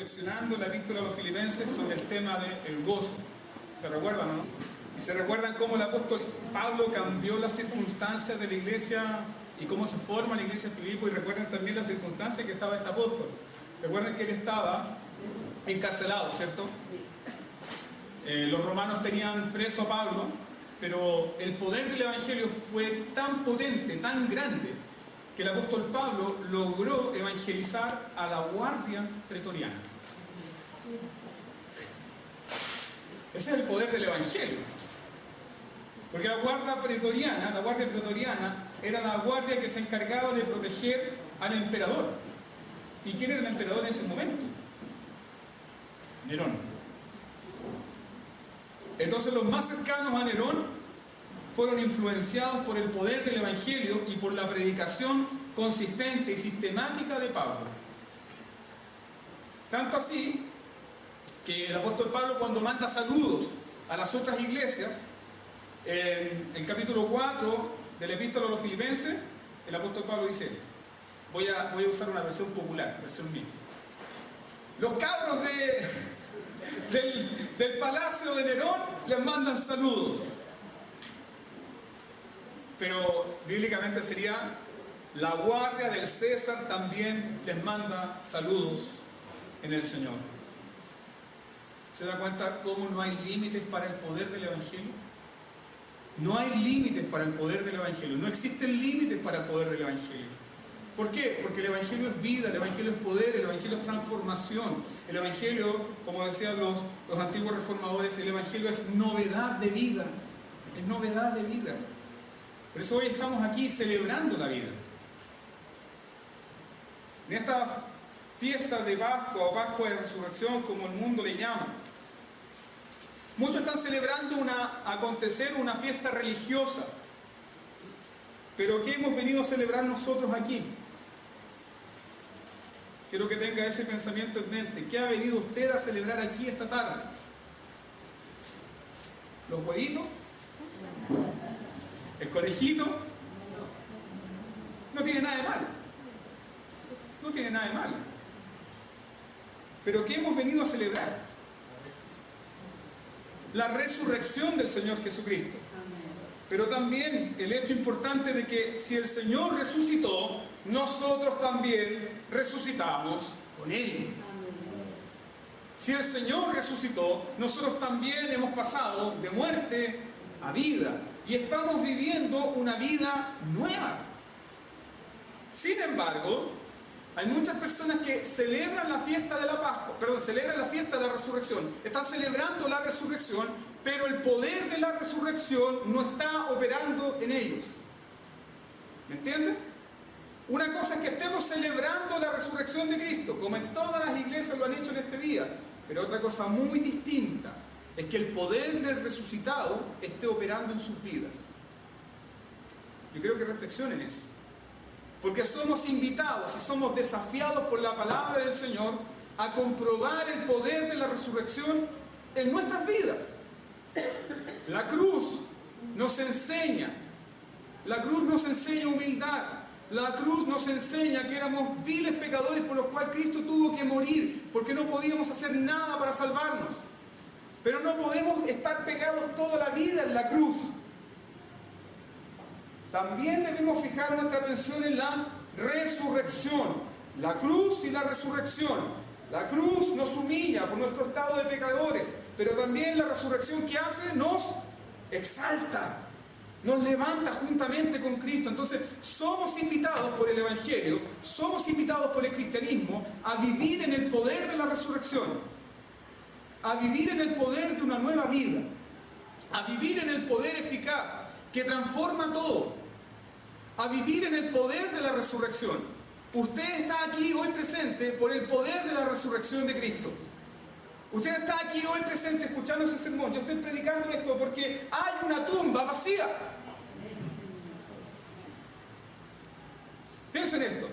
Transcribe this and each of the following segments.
reflexionando en la epístola a los Filipenses sobre el tema del gozo. ¿Se recuerdan, no? Y se recuerdan cómo el apóstol Pablo cambió las circunstancias de la iglesia y cómo se forma la iglesia de Filipo, y recuerden también las circunstancias que estaba este apóstol. Recuerden que él estaba encarcelado, ¿cierto? Los romanos tenían preso a Pablo, pero el poder del evangelio fue tan potente, tan grande, que el apóstol Pablo logró evangelizar a la guardia pretoriana. Ese es el poder del evangelio. Porque la guardia pretoriana era la guardia que se encargaba de proteger al emperador. ¿Y quién era el emperador en ese momento? Nerón. Entonces los más cercanos a Nerón fueron influenciados por el poder del evangelio y por la predicación consistente y sistemática de Pablo. Tanto así que el apóstol Pablo, cuando manda saludos a las otras iglesias, en el capítulo 4 de la epístola a los Filipenses, el apóstol Pablo dice: voy a usar una versión popular, versión mía. Los cabros del palacio de Nerón les mandan saludos. Pero bíblicamente sería: la guardia del César también les manda saludos en el Señor. ¿Se da cuenta cómo no hay límites para el poder del evangelio? No hay límites para el poder del evangelio. No existen límites para el poder del evangelio. ¿Por qué? Porque el evangelio es vida, el evangelio es poder, el evangelio es transformación. El evangelio, como decían los antiguos reformadores, el evangelio es novedad de vida. Es novedad de vida. Por eso hoy estamos aquí celebrando la vida. En esta fiesta de Pascua o Pascua de Resurrección, como el mundo le llama, muchos están celebrando una fiesta religiosa. Pero ¿qué hemos venido a celebrar nosotros aquí? Quiero que tenga ese pensamiento en mente. ¿Qué ha venido usted a celebrar aquí esta tarde? ¿Los huevitos? ¿El conejito? No tiene nada de malo. No tiene nada de malo. Pero ¿qué hemos venido a celebrar? La resurrección del Señor Jesucristo. Pero también el hecho importante de que si el Señor resucitó, nosotros también resucitamos con Él. Si el Señor resucitó, nosotros también hemos pasado de muerte a vida. Y estamos viviendo una vida nueva. Sin embargo, hay muchas personas que celebran la fiesta de la Pascua, celebran la fiesta de la resurrección. Están celebrando la resurrección, pero el poder de la resurrección no está operando en ellos. ¿Me entienden? Una cosa es que estemos celebrando la resurrección de Cristo, como en todas las iglesias lo han hecho en este día. Pero otra cosa muy distinta es que el poder del resucitado esté operando en sus vidas. Yo creo que reflexionen eso. Porque somos invitados y somos desafiados por la palabra del Señor a comprobar el poder de la resurrección en nuestras vidas. La cruz nos enseña humildad. La cruz nos enseña que éramos viles pecadores por los cuales Cristo tuvo que morir, porque no podíamos hacer nada para salvarnos. Pero no podemos estar pegados toda la vida en la cruz. También debemos fijar nuestra atención en la resurrección. La cruz y la resurrección. La cruz nos humilla por nuestro estado de pecadores, pero también la resurrección, ¿qué hace? Nos exalta, nos levanta juntamente con Cristo. Entonces somos invitados por el Evangelio, somos invitados por el cristianismo a vivir en el poder de la resurrección, a vivir en el poder de una nueva vida, a vivir en el poder eficaz que transforma todo, a vivir en el poder de la resurrección. Usted está aquí hoy presente por el poder de la resurrección de Cristo. Usted está aquí hoy presente escuchando ese sermón. Yo estoy predicando esto porque hay una tumba vacía. Piensen esto.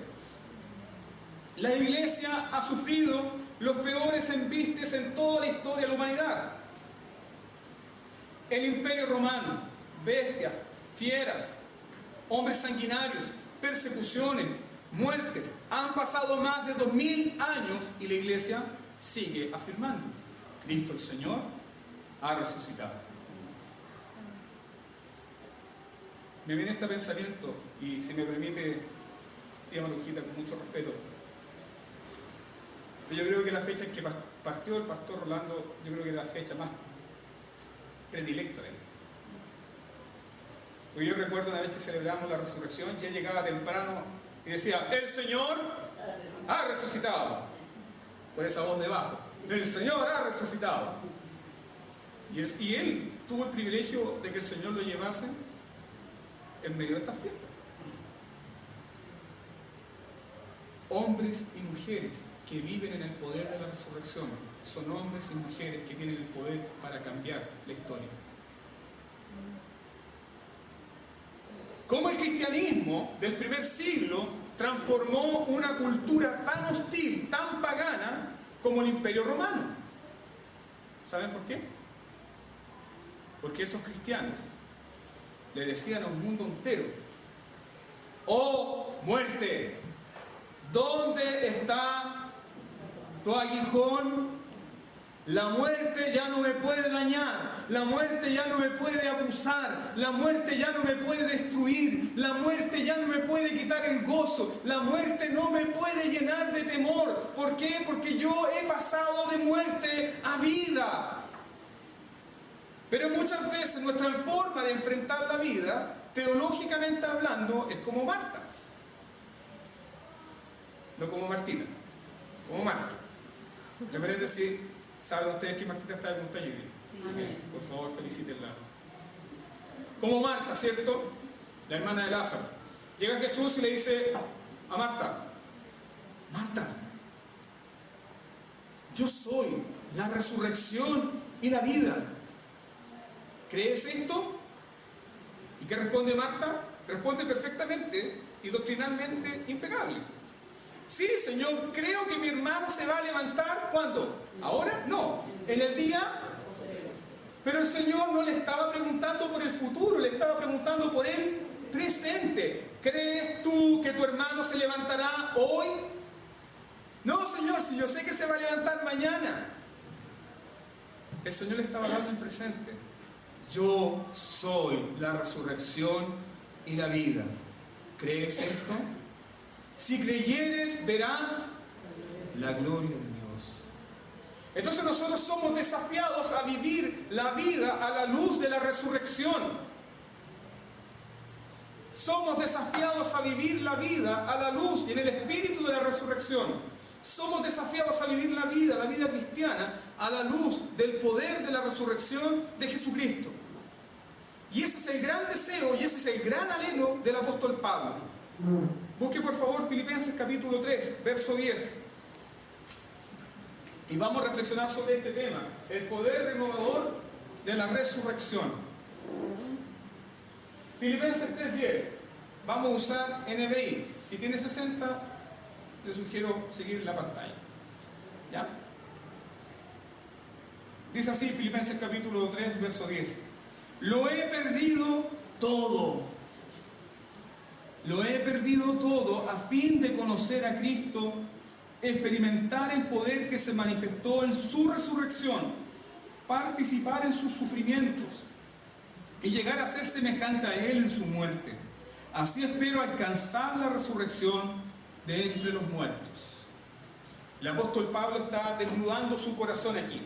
La iglesia ha sufrido los peores embistes en toda la historia de la humanidad. El Imperio Romano, bestias, fieras, hombres sanguinarios, persecuciones, muertes. Han pasado más de 2000 años y la iglesia sigue afirmando: Cristo el Señor ha resucitado. Me viene este pensamiento, y si me permite, tía Marujita, con mucho respeto, yo creo que la fecha en que partió el pastor Rolando, yo creo que es la fecha más predilecta de él. Porque yo recuerdo una vez que celebramos la resurrección, ya llegaba temprano y decía: el Señor ha resucitado. Por esa voz debajo: el Señor ha resucitado. Y él tuvo el privilegio de que el Señor lo llevase en medio de estas fiestas. Hombres y mujeres que viven en el poder de la resurrección son hombres y mujeres que tienen el poder para cambiar la historia. Cómo el cristianismo del primer siglo transformó una cultura tan hostil, tan pagana como el Imperio Romano. ¿Saben por qué? Porque esos cristianos le decían a un mundo entero: ¡oh muerte! ¿Dónde está tu aguijón? La muerte ya no me puede dañar, la muerte ya no me puede abusar, la muerte ya no me puede destruir, la muerte ya no me puede quitar el gozo, la muerte no me puede llenar de temor. ¿Por qué? Porque yo he pasado de muerte a vida. Pero muchas veces nuestra forma de enfrentar la vida, teológicamente hablando, es como Marta. No como Martita, como Marta. Yo me decir, ¿saben ustedes que Martita está de cumpleaños? Sí. Por favor, felicítenla. Como Marta, ¿cierto? La hermana de Lázaro. Llega Jesús y le dice a Marta: Marta, yo soy la resurrección y la vida. ¿Crees esto? ¿Y qué responde Marta? Responde perfectamente y doctrinalmente impecable. Sí, Señor, creo que mi hermano se va a levantar. ¿Cuándo? ¿Ahora? No. ¿En el día? Pero el Señor no le estaba preguntando por el futuro, le estaba preguntando por el presente. ¿Crees tú que tu hermano se levantará hoy? No, Señor, si yo sé que se va a levantar mañana. El Señor le estaba hablando en presente. Yo soy la resurrección y la vida. ¿Crees esto? Si creyeres, verás la gloria de Dios. Entonces nosotros somos desafiados a vivir la vida a la luz de la resurrección. Somos desafiados a vivir la vida a la luz y en el espíritu de la resurrección. Somos desafiados a vivir la vida cristiana, a la luz del poder de la resurrección de Jesucristo. Y ese es el gran deseo y ese es el gran anhelo del apóstol Pablo. Busque por favor Filipenses capítulo 3, verso 10. Y vamos a reflexionar sobre este tema, el poder renovador de la resurrección. Filipenses 3:10. Vamos a usar NBI. Si tiene 60, le sugiero seguir la pantalla. ¿Ya? Dice así Filipenses capítulo 3, verso 10. Lo he perdido todo. Lo he perdido todo a fin de conocer a Cristo, experimentar el poder que se manifestó en su resurrección, participar en sus sufrimientos y llegar a ser semejante a Él en su muerte. Así espero alcanzar la resurrección de entre los muertos. El apóstol Pablo está desnudando su corazón aquí.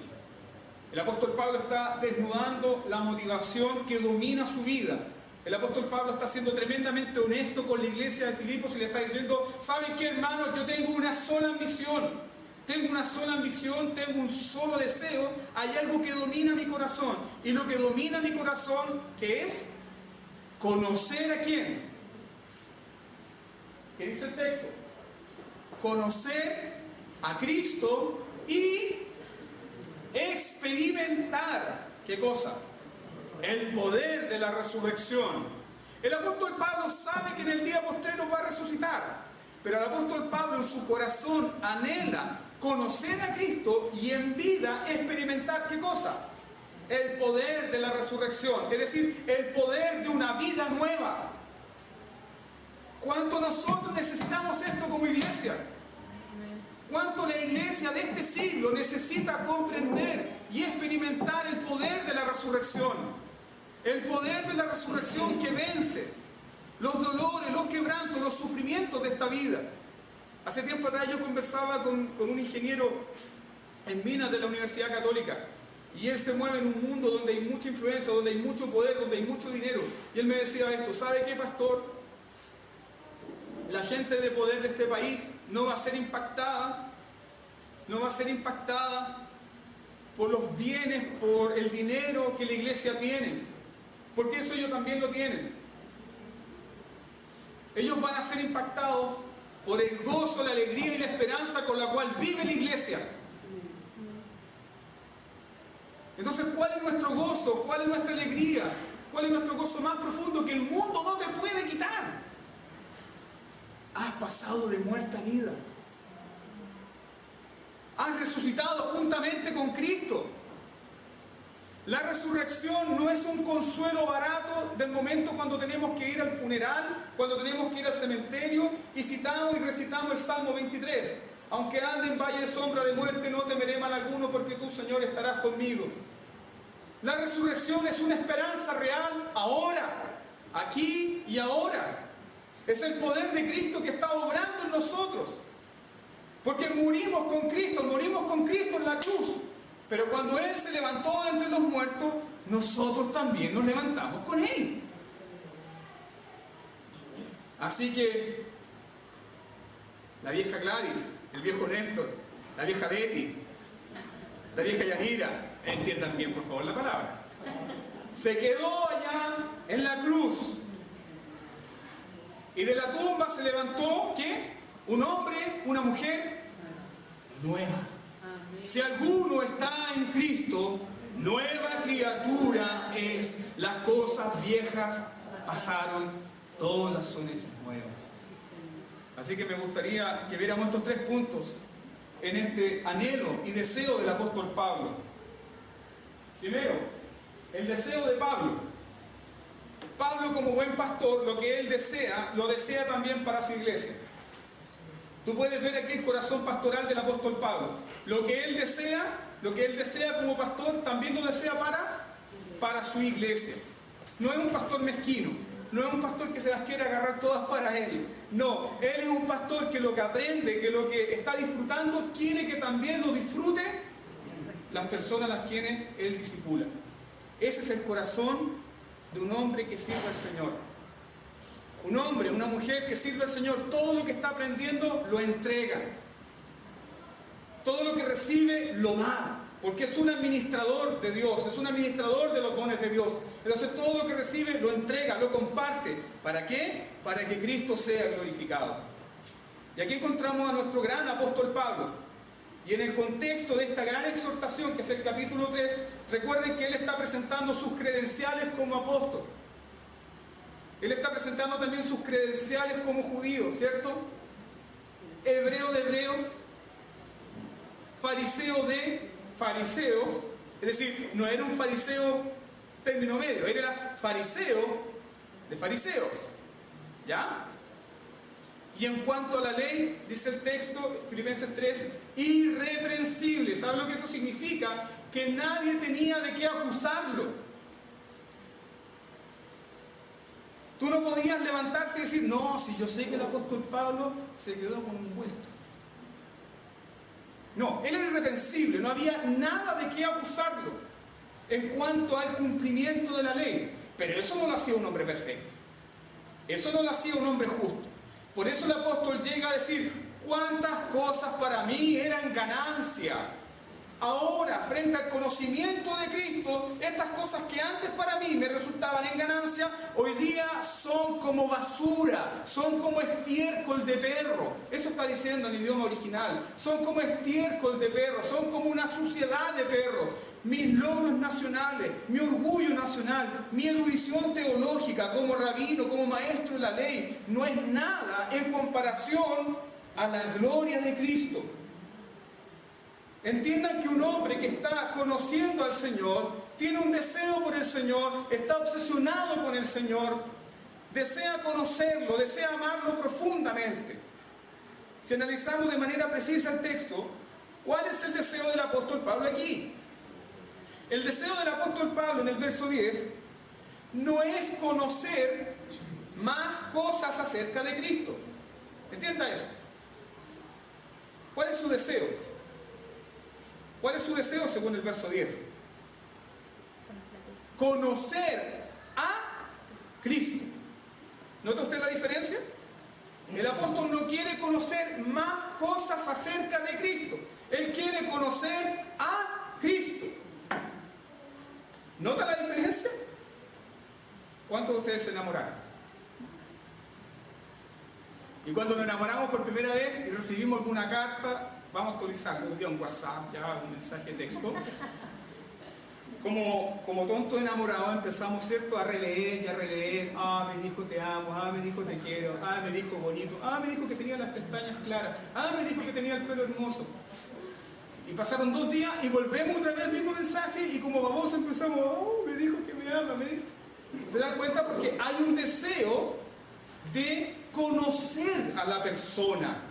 El apóstol Pablo está desnudando la motivación que domina su vida. El apóstol Pablo está siendo tremendamente honesto con la iglesia de Filipos y le está diciendo: ¿saben qué, hermanos? Yo tengo una sola ambición. Tengo una sola ambición, tengo un solo deseo. Hay algo que domina mi corazón. Y lo que domina mi corazón, ¿qué es? Conocer a quién. ¿Qué dice el texto? Conocer a Cristo y experimentar, ¿qué cosa? El poder de la resurrección. El apóstol Pablo sabe que en el día postrero va a resucitar, pero el apóstol Pablo en su corazón anhela conocer a Cristo y en vida experimentar, ¿qué cosa? El poder de la resurrección, es decir, el poder de una vida nueva. ¿Cuánto nosotros necesitamos esto como iglesia? ¿Cuánto la iglesia de este siglo necesita comprender y experimentar el poder de la resurrección. El poder de la resurrección que vence los dolores, los quebrantos, los sufrimientos de esta vida. Hace tiempo atrás yo conversaba con un ingeniero en minas de la Universidad Católica, y él se mueve en un mundo donde hay mucha influencia, donde hay mucho poder, donde hay mucho dinero. Y él me decía esto: ¿sabe qué, pastor? La gente de poder de este país no va a ser impactada por los bienes, por el dinero que la iglesia tiene, porque eso ellos también lo tienen. Ellos van a ser impactados por el gozo, la alegría y la esperanza con la cual vive la iglesia. Entonces, ¿cuál es nuestro gozo? ¿Cuál es nuestra alegría? ¿Cuál es nuestro gozo más profundo que el mundo no te puede quitar? Has pasado de muerte a vida. Has resucitado juntamente con Cristo. La resurrección no es un consuelo barato del momento cuando tenemos que ir al funeral, cuando tenemos que ir al cementerio y citamos y recitamos el Salmo 23. Aunque ande en valle de sombra de muerte, no temeré mal alguno, porque tú, Señor, estarás conmigo. La resurrección es una esperanza real ahora, aquí y ahora. Es el poder de Cristo que está obrando en nosotros. Porque morimos con Cristo en la cruz. Pero cuando Él se levantó de entre los muertos, nosotros también nos levantamos con Él. Así que la vieja Gladys, el viejo Néstor, la vieja Betty, la vieja Yanira, entiendan bien por favor la palabra, se quedó allá en la cruz. Y de la tumba se levantó, ¿qué? Un hombre, una mujer nueva. Si alguno está en Cristo, nueva criatura es. Las cosas viejas pasaron, todas son hechas nuevas. Así que me gustaría que viéramos estos 3 puntos en este anhelo y deseo del apóstol Pablo. Primero, el deseo de Pablo. Pablo, como buen pastor, lo que él desea, lo desea también para su iglesia. Tú puedes ver aquí el corazón pastoral del apóstol Pablo. Lo que él desea como pastor, también lo desea para su iglesia. No es un pastor mezquino, no es un pastor que se las quiere agarrar todas para él. No, él es un pastor que lo que aprende, que lo que está disfrutando, quiere que también lo disfruten las personas a las quienes él discipula. Ese es el corazón de un hombre que sirve al Señor. Un hombre, una mujer que sirve al Señor, todo lo que está aprendiendo lo entrega. Todo lo que recibe lo da, porque es un administrador de Dios, es un administrador de los dones de Dios. Entonces todo lo que recibe lo entrega, lo comparte. ¿Para qué? Para que Cristo sea glorificado. Y aquí encontramos a nuestro gran apóstol Pablo. Y en el contexto de esta gran exhortación, que es el capítulo 3, recuerden que él está presentando sus credenciales como apóstol. Él está presentando también sus credenciales como judío, ¿cierto? Hebreo de hebreos, fariseo de fariseos, es decir, no era un fariseo término medio, era fariseo de fariseos, ¿ya? Y en cuanto a la ley, dice el texto, Filipenses 3, irreprensible. ¿Sabe lo que eso significa? Que nadie tenía de qué acusarlo. Tú no podías levantarte y decir, no, si yo sé que el apóstol Pablo se quedó con un vuelto. No, él era irreprensible, no había nada de qué acusarlo en cuanto al cumplimiento de la ley. Pero eso no lo hacía un hombre perfecto. Eso no lo hacía un hombre justo. Por eso el apóstol llega a decir, cuántas cosas para mí eran ganancia. Ahora, frente al conocimiento de Cristo, estas cosas que antes para mí me resultaban en ganancia, hoy día son como basura, son como estiércol de perro. Eso está diciendo en el idioma original. Son como estiércol de perro, son como una suciedad de perro. Mis logros nacionales, mi orgullo nacional, mi erudición teológica como rabino, como maestro de la ley, no es nada en comparación a la gloria de Cristo. Entiendan que un hombre que está conociendo al Señor, tiene un deseo por el Señor, está obsesionado con el Señor, desea conocerlo, desea amarlo profundamente. Si analizamos de manera precisa el texto, ¿Cuál es el deseo del apóstol Pablo aquí? El deseo del apóstol Pablo en el verso 10 no es conocer más cosas acerca de Cristo. Entienda eso. ¿Cuál es su deseo? ¿Cuál es su deseo según el verso 10? Conocer a Cristo. ¿Nota usted la diferencia? El apóstol no quiere conocer más cosas acerca de Cristo. Él quiere conocer a Cristo. ¿Nota la diferencia? ¿Cuántos de ustedes se enamoraron? Y cuando nos enamoramos por primera vez y recibimos alguna carta, vamos a actualizarlo, un WhatsApp, ya un mensaje de texto. Como tontos enamorados empezamos, ¿cierto?, a releer y a releer. Ah, me dijo te amo, ah, me dijo te quiero, ah, me dijo bonito, ah, me dijo que tenía las pestañas claras, ah, me dijo que tenía el pelo hermoso. Y pasaron 2 días y volvemos otra vez al mismo mensaje y como babosos empezamos, oh, me dijo que me ama, me dijo. ¿Se dan cuenta? Porque hay un deseo de conocer a la persona.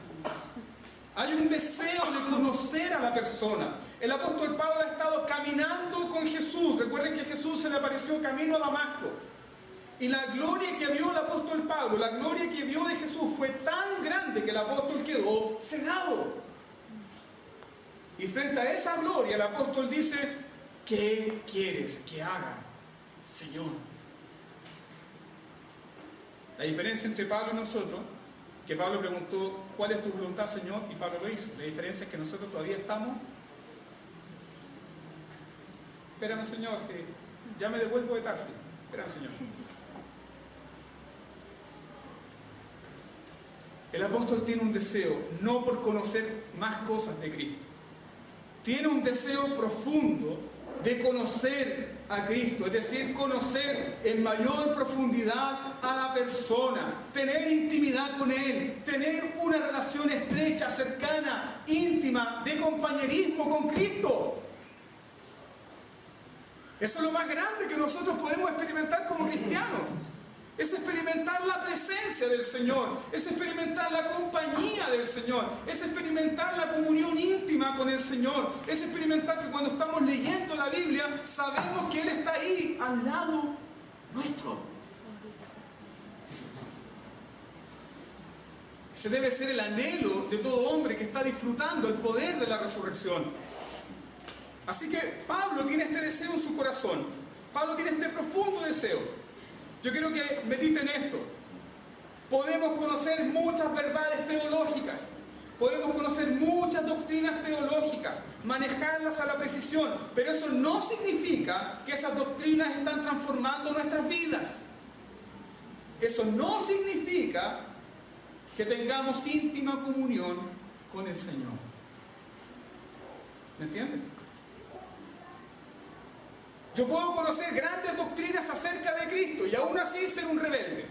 Hay un deseo de conocer a la persona. El apóstol Pablo ha estado caminando con Jesús. Recuerden que Jesús se le apareció camino a Damasco. Y la gloria que vio el apóstol Pablo, la gloria que vio de Jesús fue tan grande que el apóstol quedó cegado. Y frente a esa gloria el apóstol dice, ¿qué quieres que haga, Señor? La diferencia entre Pablo y nosotros, que Pablo preguntó, ¿cuál es tu voluntad, Señor? Y Pablo lo hizo. La diferencia es que nosotros todavía estamos, espérame, Señor, si ya me devuelvo de Tarsis. Espérame, Señor. El apóstol tiene un deseo, no por conocer más cosas de Cristo. Tiene un deseo profundo de conocer a Cristo, es decir, conocer en mayor profundidad a la persona, tener intimidad con Él, tener una relación estrecha, cercana, íntima, de compañerismo con Cristo. Eso es lo más grande que nosotros podemos experimentar como cristianos. Es experimentar la presencia del Señor, es experimentar la compañía del Señor, es experimentar la comunión íntima con el Señor, es experimentar que cuando estamos leyendo la Biblia sabemos que Él está ahí, al lado nuestro. Ese debe ser el anhelo de todo hombre que está disfrutando el poder de la resurrección. Así que Pablo tiene este deseo en su corazón, Pablo tiene este profundo deseo. Yo quiero que mediten esto. Podemos conocer muchas verdades teológicas, podemos conocer muchas doctrinas teológicas, manejarlas a la precisión, pero eso no significa que esas doctrinas están transformando nuestras vidas. Eso no significa que tengamos íntima comunión con el Señor. ¿Me entienden? Yo puedo conocer grandes doctrinas acerca de Cristo y aún así ser un rebelde.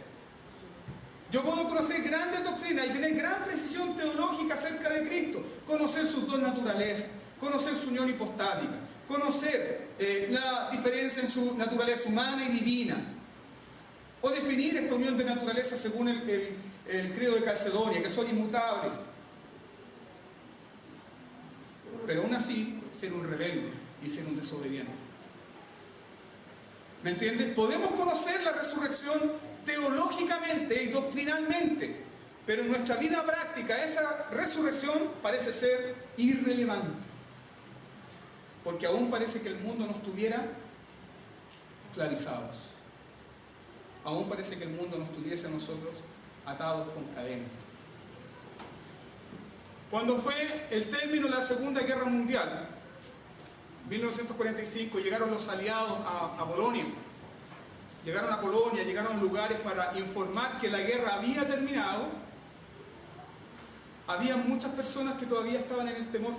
Yo puedo conocer grandes doctrinas y tener gran precisión teológica acerca de Cristo, conocer sus dos naturalezas, conocer su unión hipostática, conocer la diferencia en su naturaleza humana y divina, o definir esta unión de naturaleza según el credo de Calcedonia, que son inmutables. Pero aún así ser un rebelde y ser un desobediente. ¿Me entiendes? Podemos conocer la resurrección teológicamente y doctrinalmente, pero en nuestra vida práctica esa resurrección parece ser irrelevante, porque aún parece que el mundo nos tuviera esclavizados, aún parece que el mundo nos tuviese a nosotros atados con cadenas. Cuando fue el término de la Segunda Guerra Mundial, 1945, llegaron los aliados a Polonia. Llegaron a Polonia, llegaron a lugares para informar que la guerra había terminado. Había muchas personas que todavía estaban en el temor.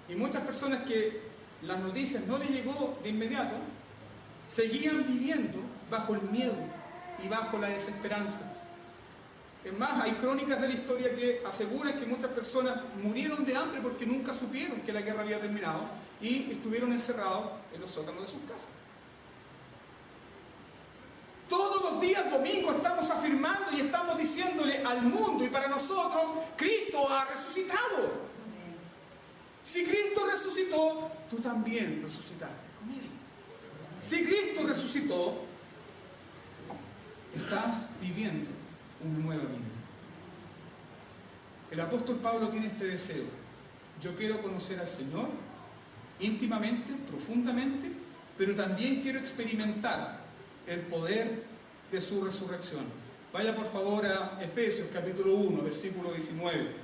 Y muchas personas que las noticias no les llegó de inmediato, seguían viviendo bajo el miedo y bajo la desesperanza. Es más, hay crónicas de la historia que aseguran que muchas personas murieron de hambre porque nunca supieron que la guerra había terminado y estuvieron encerrados en los sótanos de sus casas. Todos los días domingo estamos afirmando y estamos diciéndole al el mundo y para nosotros, Cristo ha resucitado. Si Cristo resucitó, tú también resucitaste con Él. Si Cristo resucitó, estás viviendo una nueva vida. El apóstol Pablo tiene este deseo. Yo quiero conocer al Señor íntimamente, profundamente, pero también quiero experimentar el poder de su resurrección. Vaya por favor a Efesios capítulo 1, versículo 19.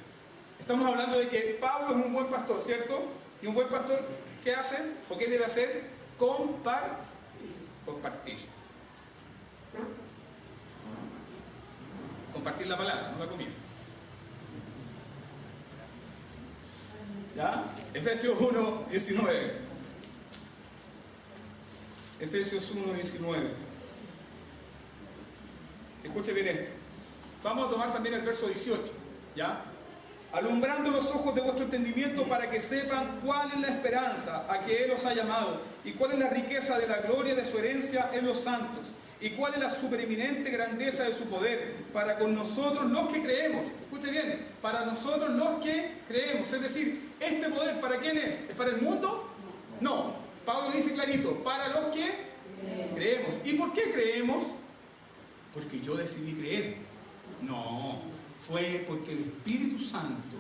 Estamos hablando de que Pablo es un buen pastor, ¿cierto? Y un buen pastor, ¿qué hace? ¿O qué debe hacer? Compartir. Compartir la palabra, no la comida. ¿Ya? Efesios 1, 19. Efesios 1, 19. Escuche bien esto. Vamos a tomar también el verso 18. ¿Ya? Alumbrando los ojos de vuestro entendimiento para que sepan cuál es la esperanza a que Él os ha llamado y cuál es la riqueza de la gloria de su herencia en los santos y cuál es la supereminente grandeza de su poder para con nosotros los que creemos. Escuche bien, para nosotros los que creemos. Es decir, este poder, ¿para quién es? ¿Es para el mundo? No. Pablo dice clarito, para los que creemos. ¿Y por qué creemos? Porque yo decidí creer. No, fue porque el Espíritu Santo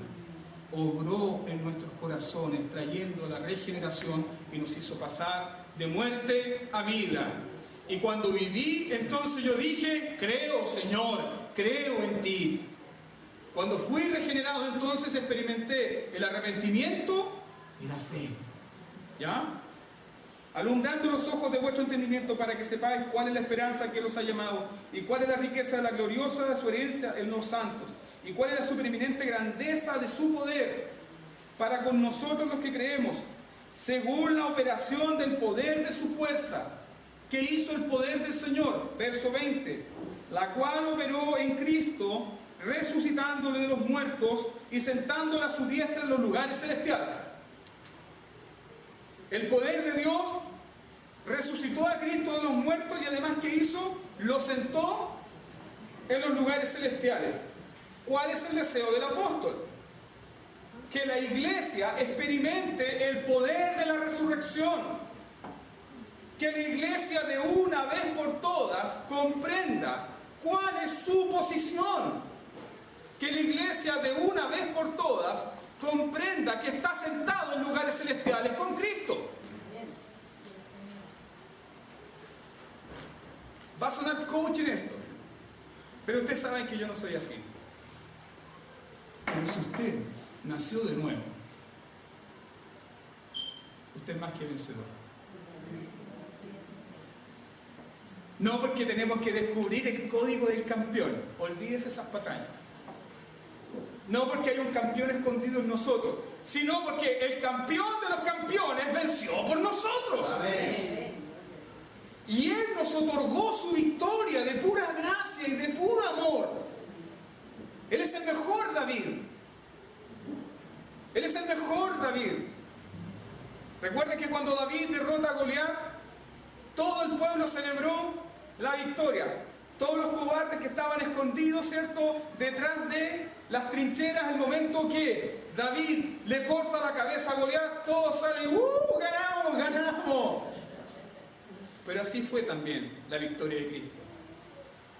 obró en nuestros corazones trayendo la regeneración y nos hizo pasar de muerte a vida. Y cuando viví, entonces yo dije, creo, Señor, creo en ti. Cuando fui regenerado, entonces experimenté el arrepentimiento y la fe. ¿Ya? Alumbrando los ojos de vuestro entendimiento para que sepáis cuál es la esperanza que Él os ha llamado y cuál es la riqueza de la gloriosa de su herencia en los santos y cuál es la supereminente grandeza de su poder para con nosotros los que creemos, según la operación del poder de su fuerza, que hizo el poder del Señor, verso 20, la cual operó en Cristo, resucitándole de los muertos y sentándole a su diestra en los lugares celestiales. El poder de Dios resucitó a Cristo de los muertos y además, ¿qué hizo? Lo sentó en los lugares celestiales. ¿Cuál es el deseo del apóstol? Que la iglesia experimente el poder de la resurrección. Que la iglesia de una vez por todas comprenda cuál es su posición. Que la iglesia de una vez por todas comprenda que está sentado en lugares celestiales con Cristo. Va a sonar coach en esto, pero ustedes saben que yo no soy así. Pero si usted nació de nuevo, usted es más que vencedor. No porque tenemos que descubrir el código del campeón, olvídese esas patrañas. No porque hay un campeón escondido en nosotros, sino porque el campeón de los campeones venció por nosotros. Amén. Y Él nos otorgó su victoria de pura gracia y de puro amor. Él es el mejor David. Él es el mejor David. Recuerden que cuando David derrota a Goliat, todo el pueblo celebró la victoria. Todos los cobardes que estaban escondidos, ¿cierto?, detrás de las trincheras, el momento que David le corta la cabeza a Goliat, todos salen, ¡ganamos, ganamos! Pero así fue también la victoria de Cristo.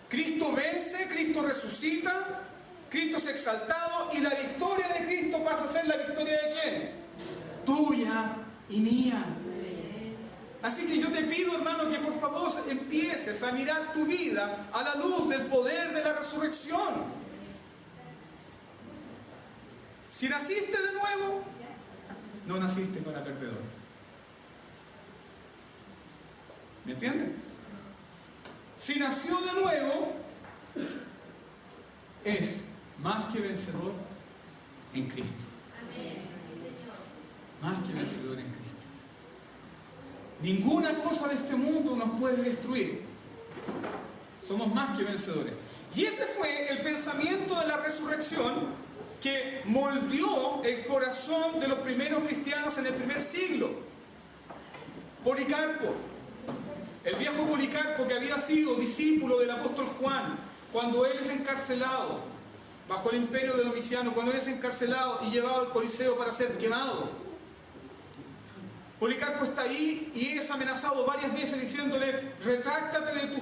Cristo vence, Cristo resucita, Cristo es exaltado y la victoria de Cristo pasa a ser la victoria de ¿quién? Tuya y mía. Así que yo te pido, hermano, que por favor empieces a mirar tu vida a la luz del poder de la resurrección. Si naciste de nuevo, no naciste para perdedor. ¿Me entienden? Si nació de nuevo, es más que vencedor en Cristo. Más que vencedor en Cristo. Ninguna cosa de este mundo nos puede destruir. Somos más que vencedores. Y ese fue el pensamiento de la resurrección que moldeó el corazón de los primeros cristianos en el primer siglo. Policarpo, el viejo Policarpo que había sido discípulo del apóstol Juan, cuando él es encarcelado, bajo el imperio de Domiciano, cuando eres encarcelado y llevado al Coliseo para ser quemado. Policarpo está ahí y es amenazado varias veces diciéndole: retráctate de tu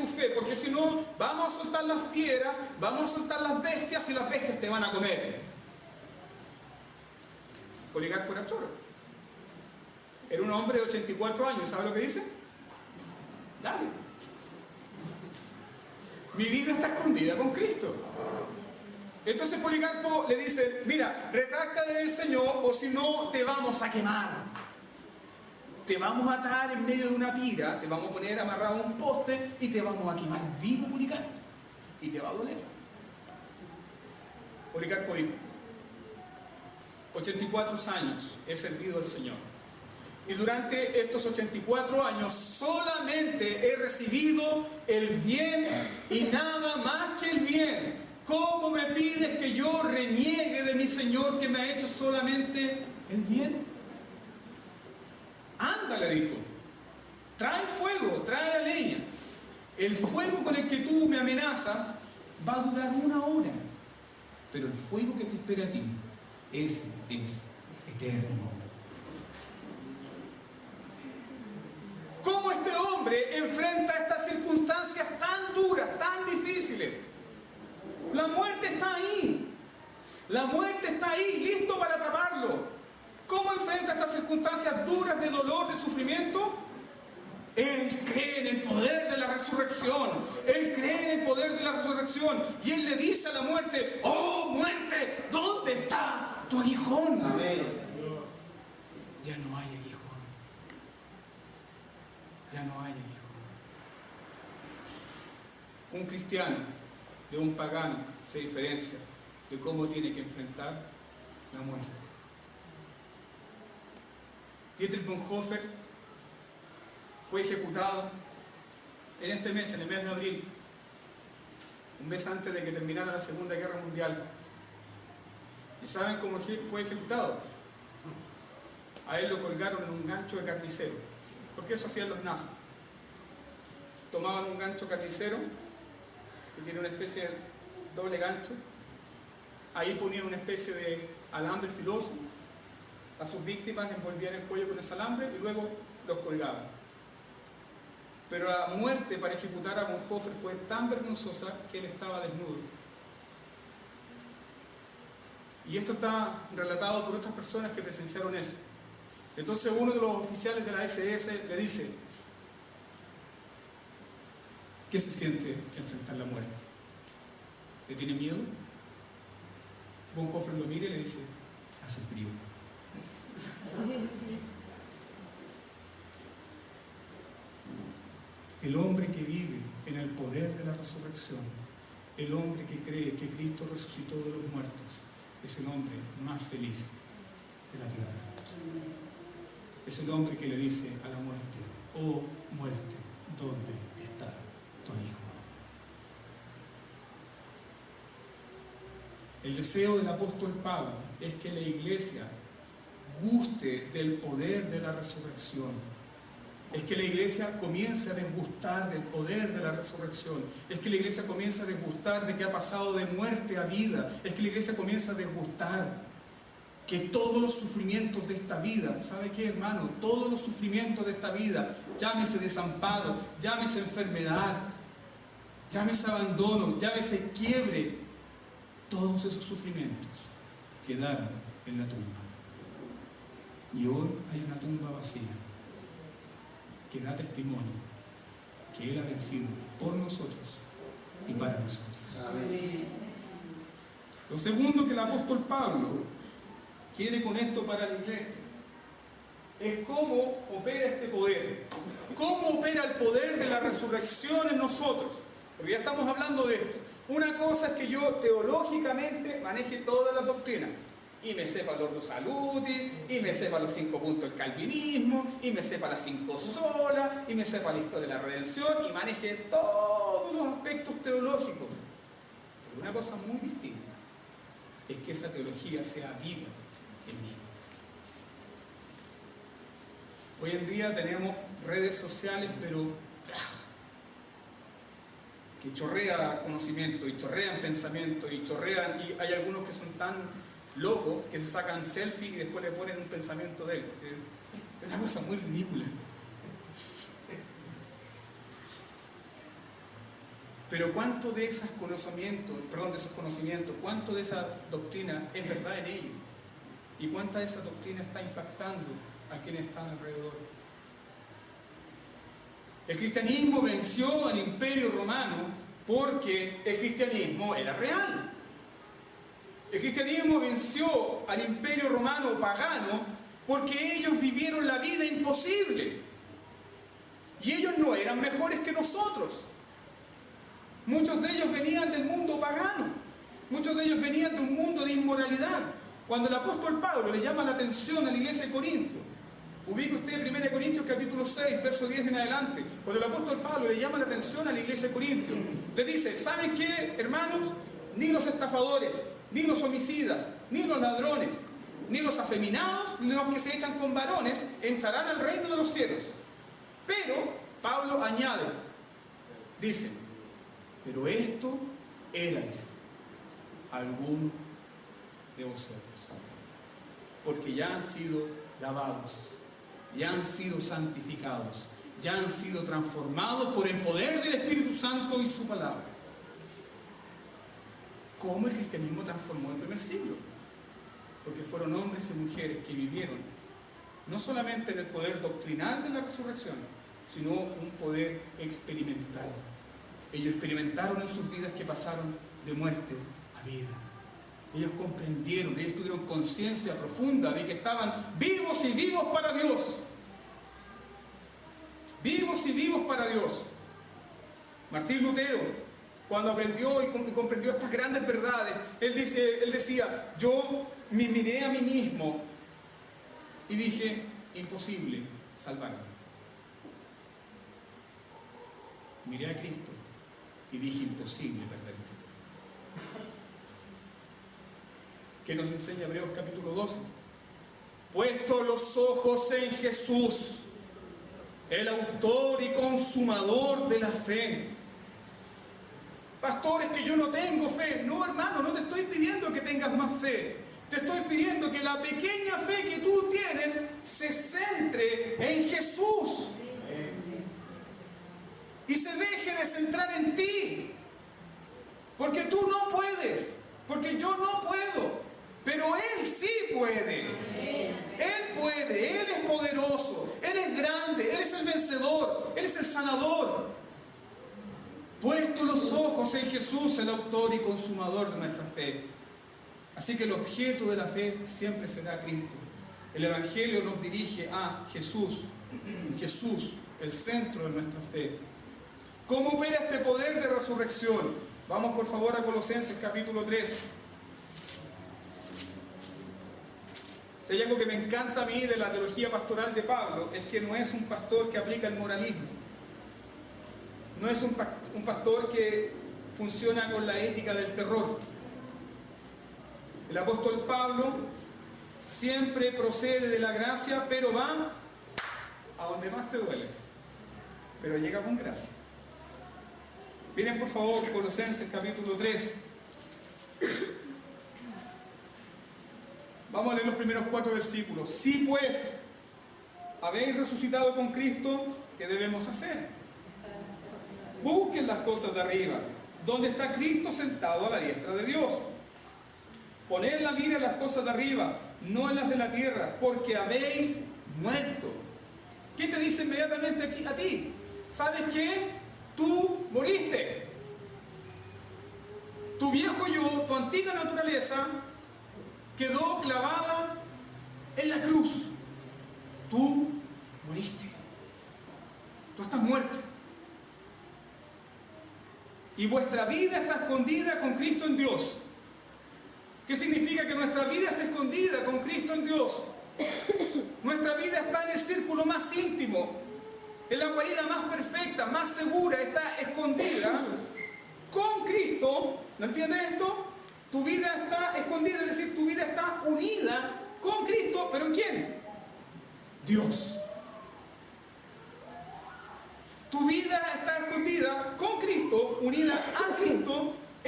fe, porque si no, vamos a soltar las fieras, vamos a soltar las bestias y las bestias te van a comer. Policarpo era choro. Era un hombre de 84 años, ¿sabe lo que dice? Dale. Mi vida está escondida con Cristo. Entonces Policarpo le dice: mira, retráctate del Señor o si no te vamos a quemar. Te vamos a atar en medio de una pira, te vamos a poner amarrado a un poste y te vamos a quemar vivo, Policarpo. Y te va a doler. Policarpo dijo: 84 años he servido al Señor. Y durante estos 84 años solamente he recibido el bien y nada más que el bien. ¿Cómo me pides que yo reniegue de mi Señor que me ha hecho solamente el bien? Anda, le dijo, trae fuego, trae la leña. El fuego con el que tú me amenazas va a durar 1 hora, pero el fuego que te espera a ti, ese es eterno. ¿Cómo este hombre enfrenta estas circunstancias tan duras, tan difíciles? La muerte está ahí. La muerte está ahí, listo para atraparlo. ¿Cómo enfrenta estas circunstancias duras de dolor, de sufrimiento? Él cree en el poder de la resurrección. Él cree en el poder de la resurrección. Y él le dice a la muerte: ¡oh muerte! ¿Dónde está tu aguijón? Amén. Ya no hay aguijón. Ya no hay aguijón. Un cristiano de un pagano se diferencia de cómo tiene que enfrentar la muerte. Dietrich Bonhoeffer fue ejecutado en este mes, en el mes de abril, un mes antes de que terminara la Segunda Guerra Mundial. ¿Y saben cómo fue ejecutado? A él lo colgaron en un gancho de carnicero, porque eso hacían los nazis. Tomaban un gancho carnicero que tiene una especie de doble gancho, ahí ponían una especie de alambre filoso, a sus víctimas les envolvían el cuello con ese alambre y luego los colgaban. Pero la muerte para ejecutar a Bonhoeffer fue tan vergonzosa que él estaba desnudo. Y esto está relatado por otras personas que presenciaron eso. Entonces uno de los oficiales de la SS le dice: ¿qué se siente enfrentar la muerte? ¿Le tiene miedo? Bonhoeffer lo mira y le dice: hace frío. El hombre que vive en el poder de la resurrección, el hombre que cree que Cristo resucitó de los muertos, es el hombre más feliz de la tierra. Es el hombre que le dice a la muerte: oh muerte, ¿dónde está tu hijo? El deseo del apóstol Pablo es que la iglesia guste del poder de la resurrección. Es que la iglesia comience a desgustar del poder de la resurrección. Es que la iglesia comience a desgustar de que ha pasado de muerte a vida. Es que la iglesia comience a desgustar que todos los sufrimientos de esta vida, ¿sabe qué, hermano? Todos los sufrimientos de esta vida, llámese desamparo, llámese enfermedad, llámese abandono, llámese quiebre, todos esos sufrimientos quedaron en la tumba. Y hoy hay una tumba vacía que da testimonio que Él ha vencido por nosotros y para nosotros. Amén. Lo segundo que el apóstol Pablo quiere con esto para la iglesia es cómo opera este poder. ¿Cómo opera el poder de la resurrección en nosotros? Porque ya estamos hablando de esto. Una cosa es que yo teológicamente maneje todas las doctrinas y me sepa el Ordo Salutis, y me sepa los 5 puntos del calvinismo, y me sepa las 5 solas, y me sepa la historia de la redención, y maneje todos los aspectos teológicos. Pero una cosa muy distinta es que esa teología sea viva en mí. Hoy en día tenemos redes sociales, pero que chorrea conocimiento y chorrean pensamiento y chorrean, y hay algunos que son tan locos que se sacan selfie y después le ponen un pensamiento de él. Es una cosa muy ridícula. Pero ¿cuánto de esos conocimientos, cuánto de esa doctrina es verdad en ellos? ¿Y cuánta de esa doctrina está impactando a quienes están alrededor? El cristianismo venció al Imperio Romano porque el cristianismo era real. El cristianismo venció al Imperio Romano pagano porque ellos vivieron la vida imposible. Y ellos no eran mejores que nosotros. Muchos de ellos venían del mundo pagano. Muchos de ellos venían de un mundo de inmoralidad. Cuando el apóstol Pablo le llama la atención a la iglesia de Corintios, ubique usted 1 Corintios capítulo 6, verso 10 en adelante, cuando el apóstol Pablo le llama la atención a la iglesia de Corintios, le dice, ¿saben qué, hermanos? Ni los estafadores, ni los homicidas, ni los ladrones, ni los afeminados, ni los que se echan con varones, entrarán al reino de los cielos. Pero Pablo añade, dice, pero esto erais algunos de vosotros, porque ya han sido lavados, ya han sido santificados, ya han sido transformados por el poder del Espíritu Santo y su palabra. ¿Cómo el cristianismo transformó el primer siglo? Porque fueron hombres y mujeres que vivieron no solamente en el poder doctrinal de la resurrección, sino un poder experimental. Ellos experimentaron en sus vidas que pasaron de muerte a vida. Ellos comprendieron, ellos tuvieron conciencia profunda de que estaban vivos y vivos para Dios. Vivos y vivos para Dios. Martín Lutero, cuando aprendió y comprendió estas grandes verdades, él decía, yo me miré a mí mismo y dije, imposible salvarme. Miré a Cristo y dije, imposible perderme. ¿Qué nos enseña Hebreos capítulo 12? Puestos los ojos en Jesús, el autor y consumador de la fe. Pastor, es que yo no tengo fe. No, hermano, no te estoy pidiendo que tengas más fe. Te estoy pidiendo que la pequeña fe que tú tienes se centre en Jesús. Y se deje de centrar en ti. Porque tú no puedes. Porque yo no puedo. Pero Él sí puede. Él puede. Él es poderoso. Él es grande. Él es el vencedor. Él es el sanador. Puestos los ojos en Jesús, el autor y consumador de nuestra fe. Así que el objeto de la fe siempre será Cristo. El Evangelio nos dirige a Jesús. Jesús, el centro de nuestra fe. ¿Cómo opera este poder de resurrección? Vamos por favor a Colosenses capítulo 3. Si hay algo que me encanta a mí de la teología pastoral de Pablo, es que no es un pastor que aplica el moralismo. No es un pastor que funciona con la ética del terror. El apóstol Pablo siempre procede de la gracia, pero va a donde más te duele. Pero llega con gracia. Miren por favor Colosenses capítulo 3. Vamos a leer los primeros 4 versículos. Si pues habéis resucitado con Cristo, ¿qué debemos hacer? Busquen las cosas de arriba, donde está Cristo sentado a la diestra de Dios. Poned la mira en las cosas de arriba, no en las de la tierra, porque habéis muerto. ¿Qué te dice inmediatamente aquí a ti? ¿Sabes qué? Tú moriste. Tu viejo yo, tu antigua naturaleza, quedó clavada en la cruz. Tú moriste. Tú estás muerto. Y vuestra vida está escondida con Cristo en Dios. ¿Qué significa que nuestra vida está escondida con Cristo en Dios? Nuestra vida está en el círculo más íntimo, en la guarida más perfecta, más segura, está escondida con Cristo. ¿No entiendes esto? Tu vida está escondida, es decir, tu vida está unida con Cristo, ¿pero en quién? Dios. Tu vida está escondida con Cristo, unida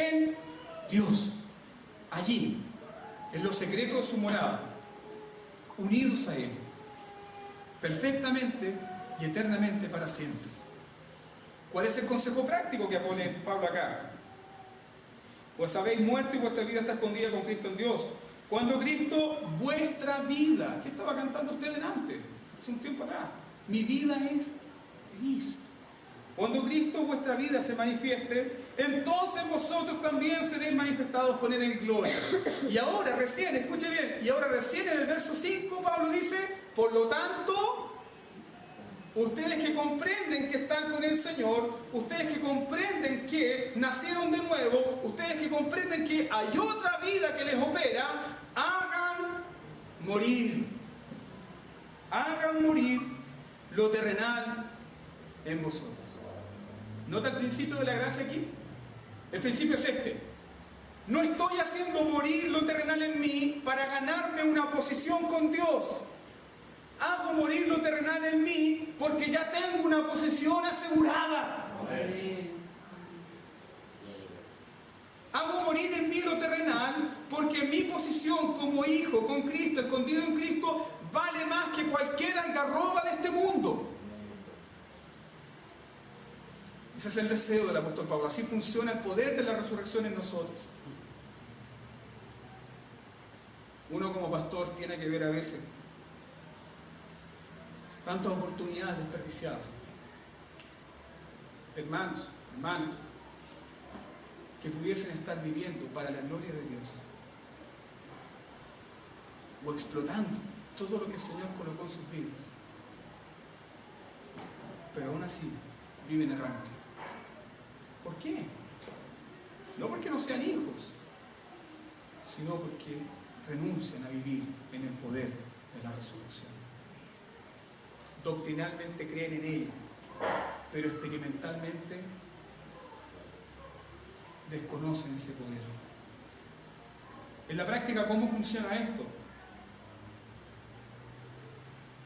en Dios, allí, en los secretos de su morada, unidos a Él, perfectamente y eternamente para siempre. ¿Cuál es el consejo práctico que pone Pablo acá? Pues habéis muerto y vuestra vida está escondida con Cristo en Dios. Cuando Cristo, vuestra vida, ¿qué estaba cantando usted delante? Hace un tiempo atrás. Mi vida es Cristo. Cuando Cristo, vuestra vida, se manifieste, entonces vosotros también seréis manifestados con Él en gloria. Y ahora recién, escuche bien, y ahora recién en el verso 5 Pablo dice, por lo tanto, ustedes que comprenden que están con el Señor, ustedes que comprenden que nacieron de nuevo, ustedes que comprenden que hay otra vida que les opera, hagan morir lo terrenal en vosotros. ¿Nota el principio de la gracia aquí? El principio es este. No estoy haciendo morir lo terrenal en mí para ganarme una posición con Dios. Hago morir lo terrenal en mí porque ya tengo una posición asegurada. Hago morir en mí lo terrenal porque mi posición como hijo con Cristo, escondido en Cristo, vale más que cualquier algarroba de este mundo. Ese es el deseo del apóstol Pablo. Así funciona el poder de la resurrección en nosotros. Uno como pastor tiene que ver a veces tantas oportunidades desperdiciadas de hermanos, hermanas, que pudiesen estar viviendo para la gloria de Dios o explotando todo lo que el Señor colocó en sus vidas, pero aún así viven errantes. ¿Por qué? No porque no sean hijos, sino porque renuncian a vivir en el poder de la resurrección. Doctrinalmente creen en ella, pero experimentalmente desconocen ese poder. En la práctica, ¿cómo funciona esto?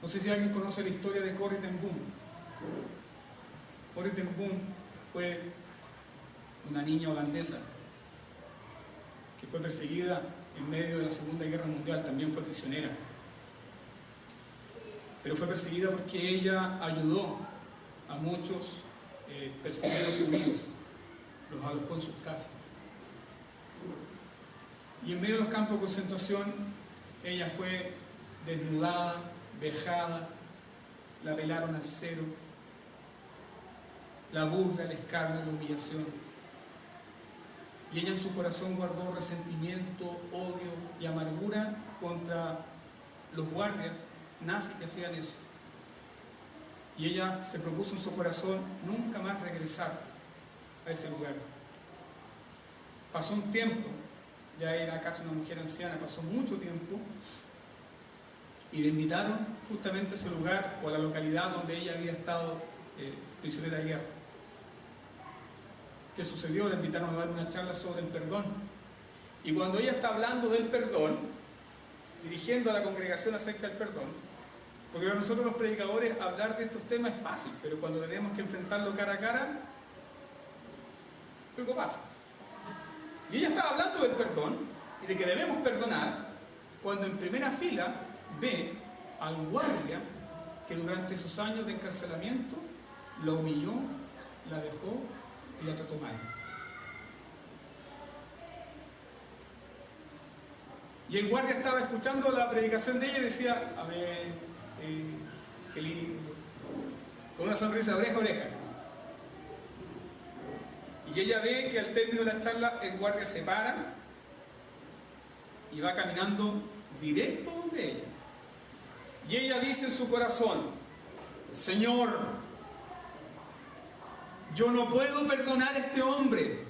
No sé si alguien conoce la historia de Corrie ten Boom. Corrie ten Boom fue una niña holandesa que fue perseguida en medio de la Segunda Guerra Mundial, también fue prisionera. Pero fue perseguida porque ella ayudó a muchos perseguidos judíos, los alojó en sus casas. Y en medio de los campos de concentración, ella fue desnudada, vejada, la pelaron al cero, la burla, el escarnio, la humillación. Y ella en su corazón guardó resentimiento, odio y amargura contra los guardias nazis que hacían eso. Y ella se propuso en su corazón nunca más regresar a ese lugar. Pasó un tiempo, ya era casi una mujer anciana, pasó mucho tiempo, y le invitaron justamente a ese lugar o a la localidad donde ella había estado prisionera de guerra. ¿Qué sucedió? Le invitaron a dar una charla sobre el perdón. Y cuando ella está hablando del perdón, dirigiendo a la congregación acerca del perdón, porque para nosotros los predicadores hablar de estos temas es fácil, pero cuando tenemos que enfrentarlo cara a cara, algo pasa. Y ella estaba hablando del perdón y de que debemos perdonar, cuando en primera fila ve al guardia que durante esos años de encarcelamiento la humilló, la dejó y la trató mal. Y el guardia estaba escuchando la predicación de ella y decía, amén, sí, qué lindo, con una sonrisa de oreja a oreja. Y ella ve que al término de la charla el guardia se para y va caminando directo donde ella. Y ella dice en su corazón, Señor, yo no puedo perdonar a este hombre.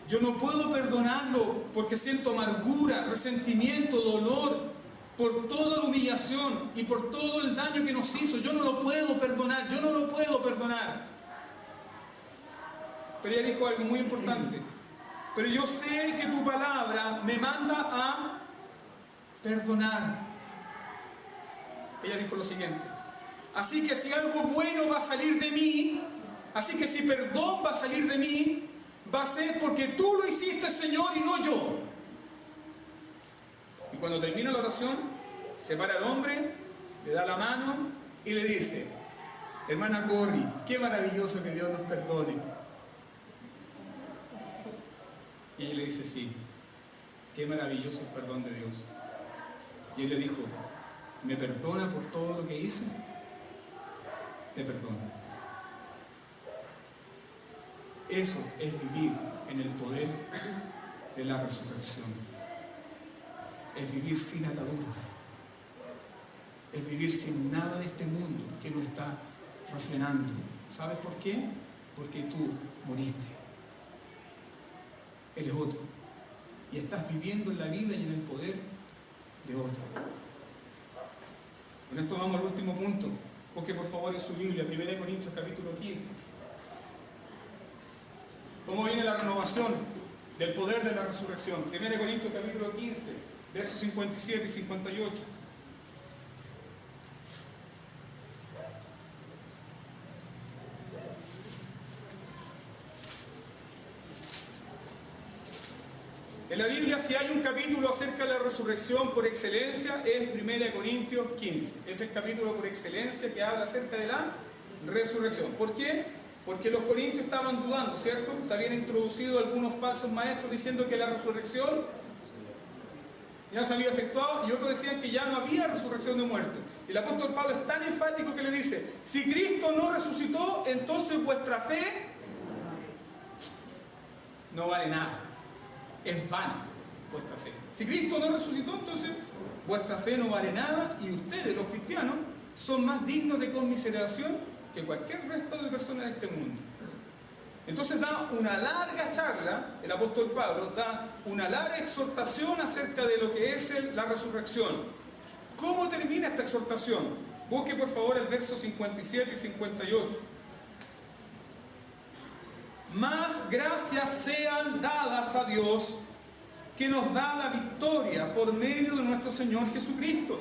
Yo no puedo perdonarlo porque siento amargura, resentimiento, dolor por toda la humillación y por todo el daño que nos hizo. Yo no lo puedo perdonar, yo no lo puedo perdonar. Pero ella dijo algo muy importante. Pero yo sé que tu palabra me manda a perdonar. Ella dijo lo siguiente. Así que si algo bueno va a salir de mí, así que si perdón va a salir de mí, va a ser porque tú lo hiciste, Señor, y no yo. Y cuando termina la oración, se para el hombre, le da la mano y le dice: hermana Corrie, qué maravilloso que Dios nos perdone. Y ella le dice: sí, qué maravilloso el perdón de Dios. Y él le dijo: ¿me perdona por todo lo que hice? Te perdono. Eso es vivir en el poder de la resurrección. Es vivir sin ataduras. Es vivir sin nada de este mundo que nos está refrenando. ¿Sabes por qué? Porque tú moriste. Eres otro. Y estás viviendo en la vida y en el poder de otro. Con esto vamos al último punto. Busque por favor en su Biblia, 1 Corintios capítulo 15. ¿Cómo viene la renovación del poder de la resurrección? 1 Corintios capítulo 15, versos 57 y 58. En la Biblia, si hay un capítulo acerca de la resurrección por excelencia, es 1 Corintios 15. Es el capítulo por excelencia que habla acerca de la resurrección. ¿Por qué? Porque los corintios estaban dudando, ¿cierto? Se habían introducido algunos falsos maestros diciendo que la resurrección ya se había efectuado, y otros decían que ya no había resurrección de muertos. Y el apóstol Pablo es tan enfático que le dice: si Cristo no resucitó, entonces vuestra fe no vale nada. Es vana vuestra fe. Si Cristo no resucitó, entonces vuestra fe no vale nada, y ustedes, los cristianos, son más dignos de conmiseración que cualquier resto de personas de este mundo. Entonces da una larga charla, el apóstol Pablo da una larga exhortación acerca de lo que es la resurrección. ¿Cómo termina esta exhortación? Busque por favor el verso 57 y 58. Más gracias sean dadas a Dios, que nos da la victoria por medio de nuestro Señor Jesucristo.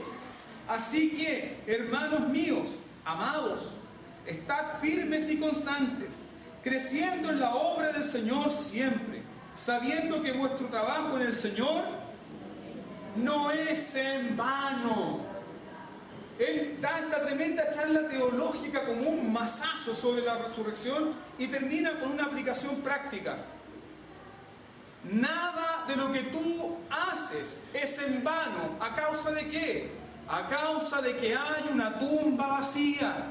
Así que, hermanos míos, amados, estad firmes y constantes, creciendo en la obra del Señor siempre, sabiendo que vuestro trabajo en el Señor no es en vano. Él da esta tremenda charla teológica como un mazazo sobre la resurrección y termina con una aplicación práctica. Nada de lo que tú haces es en vano. ¿A causa de qué? A causa de que hay una tumba vacía.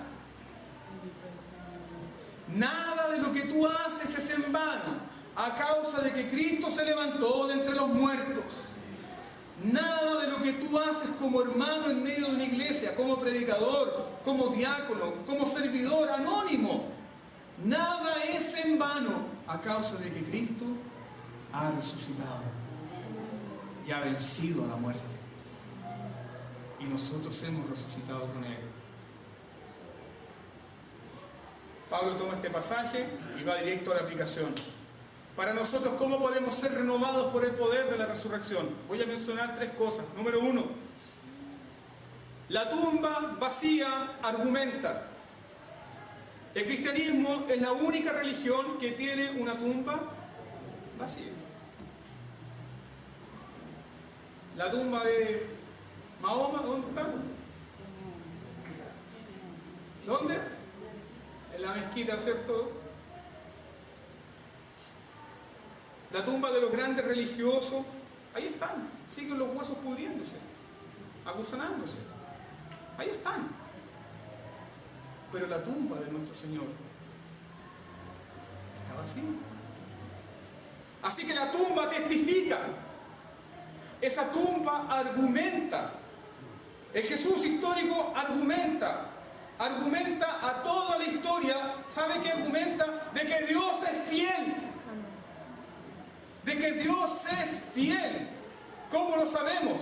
Nada de lo que tú haces es en vano. A causa de que Cristo se levantó de entre los muertos. Nada de lo que tú haces como hermano en medio de una iglesia, como predicador, como diácono, como servidor anónimo, nada es en vano a causa de que Cristo ha resucitado y ha vencido a la muerte. Y nosotros hemos resucitado con Él. Pablo toma este pasaje y va directo a la aplicación. Para nosotros, ¿cómo podemos ser renovados por el poder de la resurrección? Voy a mencionar 3 cosas. Número 1, la tumba vacía argumenta. El cristianismo es la única religión que tiene una tumba vacía. La tumba de Mahoma, ¿dónde está? ¿Dónde? En la mezquita, ¿cierto? La tumba de los grandes religiosos, ahí están, siguen los huesos pudriéndose, aguzanándose, ahí están. Pero la tumba de nuestro Señor está vacía. Así que la tumba testifica, esa tumba argumenta, el Jesús histórico argumenta a toda la historia. ¿Sabe qué argumenta? De que Dios es fiel. De que Dios es fiel. ¿Cómo lo sabemos?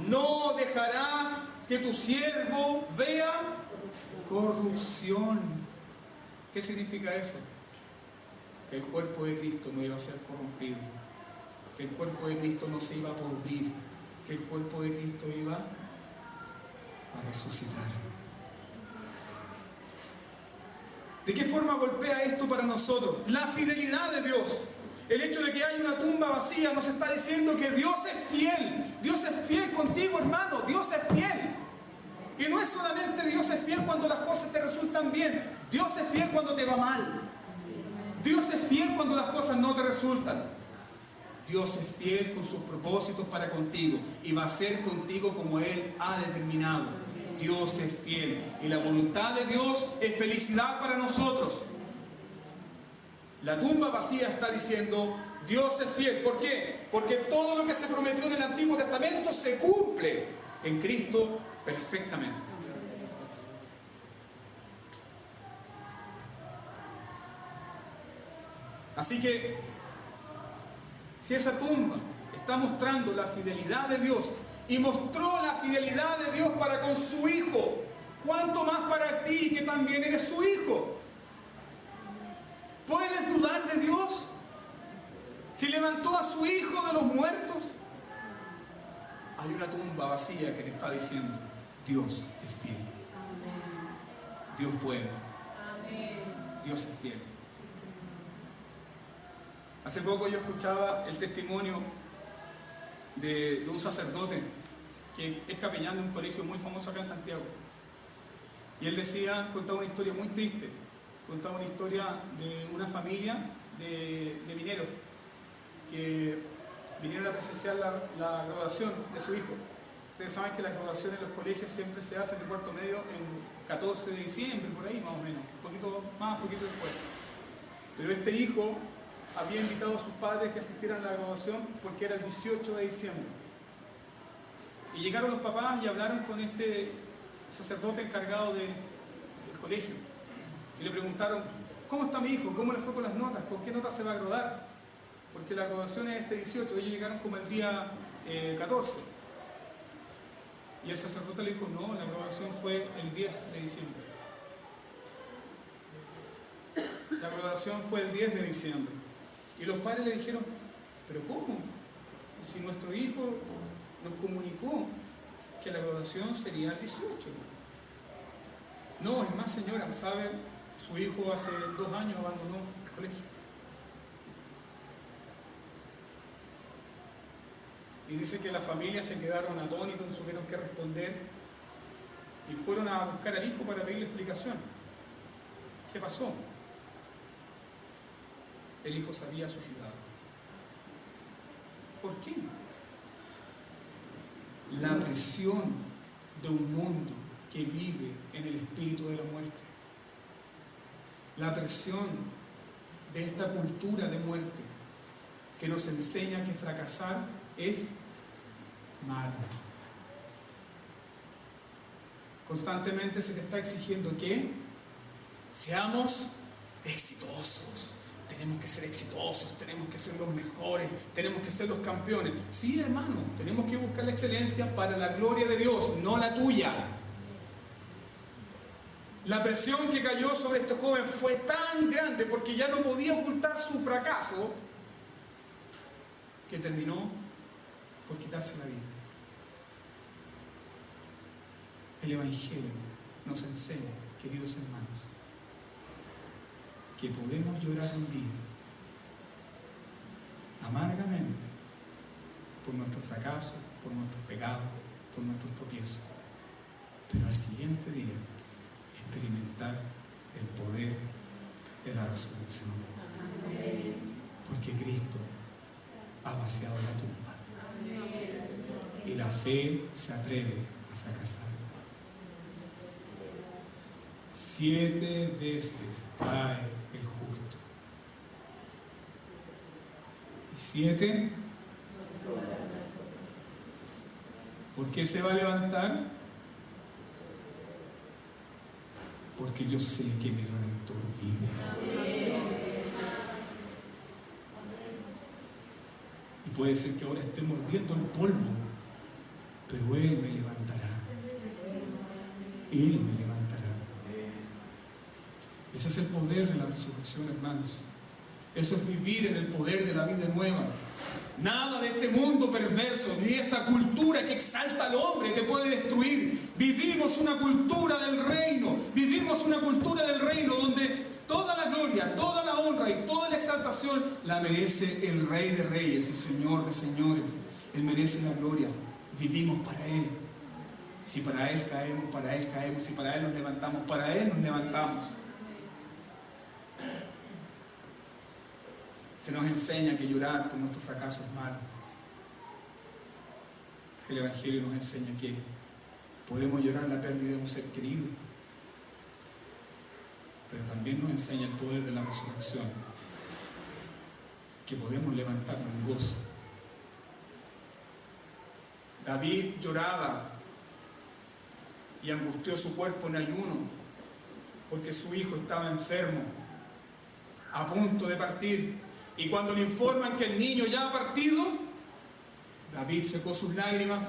No dejarás que tu siervo vea corrupción. ¿Qué significa eso? Que el cuerpo de Cristo no iba a ser corrompido, que el cuerpo de Cristo no se iba a podrir, que el cuerpo de Cristo iba a resucitar. ¿De qué forma golpea esto para nosotros? La fidelidad de Dios. El hecho de que hay una tumba vacía nos está diciendo que Dios es fiel. Dios es fiel contigo, hermano. Dios es fiel. Y no es solamente Dios es fiel cuando las cosas te resultan bien. Dios es fiel cuando te va mal. Dios es fiel cuando las cosas no te resultan. Dios es fiel con sus propósitos para contigo. Y va a ser contigo como Él ha determinado. Dios es fiel. Y la voluntad de Dios es felicidad para nosotros. La tumba vacía está diciendo, Dios es fiel. ¿Por qué? Porque todo lo que se prometió en el Antiguo Testamento se cumple en Cristo perfectamente. Así que, si esa tumba está mostrando la fidelidad de Dios, y mostró la fidelidad de Dios para con su Hijo, ¿cuánto más para ti que también eres su Hijo? ¿Puedes dudar de Dios? Si levantó a su Hijo de los muertos, hay una tumba vacía que le está diciendo, Dios es fiel. Dios puede. Dios es fiel. Hace poco yo escuchaba el testimonio de un sacerdote que es capellán de un colegio muy famoso acá en Santiago. Y él decía, contaba una historia muy triste, contaba una historia de una familia de mineros que vinieron a presenciar la graduación de su hijo. Ustedes saben que las graduaciones en los colegios siempre se hacen de cuarto medio en 14 de diciembre, por ahí más o menos, un poquito más, un poquito después. Pero este hijo había invitado a sus padres que asistieran a la graduación porque era el 18 de diciembre. Y llegaron los papás y hablaron con este sacerdote encargado del colegio. Y le preguntaron, ¿cómo está mi hijo? ¿Cómo le fue con las notas? ¿Con qué notas se va a graduar? Porque la graduación es este 18, ellos llegaron como el día 14. Y el sacerdote le dijo, no, la graduación fue el 10 de diciembre. La graduación fue el 10 de diciembre. Y los padres le dijeron, ¿pero cómo? Si nuestro hijo nos comunicó que la graduación sería el 18. No, es más, señora, ¿sabe? Su hijo hace 2 años abandonó el colegio. Y dice que las familias se quedaron atónitos, no supieron qué responder y fueron a buscar al hijo para pedirle explicación. ¿Qué pasó? El hijo se había suicidado. ¿Por qué? La presión de un mundo que vive en el espíritu de la muerte. La presión de esta cultura de muerte que nos enseña que fracasar es malo. Constantemente se te está exigiendo que seamos exitosos. Tenemos que ser exitosos, tenemos que ser los mejores, tenemos que ser los campeones. Sí, hermano, tenemos que buscar la excelencia para la gloria de Dios, no la tuya. La presión que cayó sobre este joven fue tan grande porque ya no podía ocultar su fracaso que terminó por quitarse la vida. El Evangelio nos enseña, queridos hermanos, que podemos llorar un día amargamente por nuestros fracasos, por nuestros pecados, por nuestros tropiezos, pero al siguiente día experimentar el poder de la resurrección. Porque Cristo ha vaciado la tumba y la fe se atreve a fracasar. 7 veces cae el justo. ¿Y 7? ¿Por qué se va a levantar? Porque yo sé que mi Redentor vive. Y puede ser que ahora esté mordiendo el polvo, pero Él me levantará. Él me levantará. Ese es el poder de la resurrección, hermanos. Eso es vivir en el poder de la vida nueva. Nada de este mundo perverso, ni de esta cultura que exalta al hombre te puede destruir. Vivimos una cultura del reino. Vivimos una cultura del reino donde gloria, toda la honra y toda la exaltación la merece el Rey de Reyes y Señor de Señores. Él merece la gloria. Vivimos para Él. Si para Él caemos, para Él caemos. Si para Él nos levantamos, para Él nos levantamos. Se nos enseña que llorar por nuestro fracaso es malo. El Evangelio nos enseña que podemos llorar la pérdida de un ser querido, pero también nos enseña el poder de la resurrección, que podemos levantarnos en gozo. David lloraba y angustió su cuerpo en ayuno porque su hijo estaba enfermo, a punto de partir. Y cuando le informan que el niño ya ha partido, David secó sus lágrimas,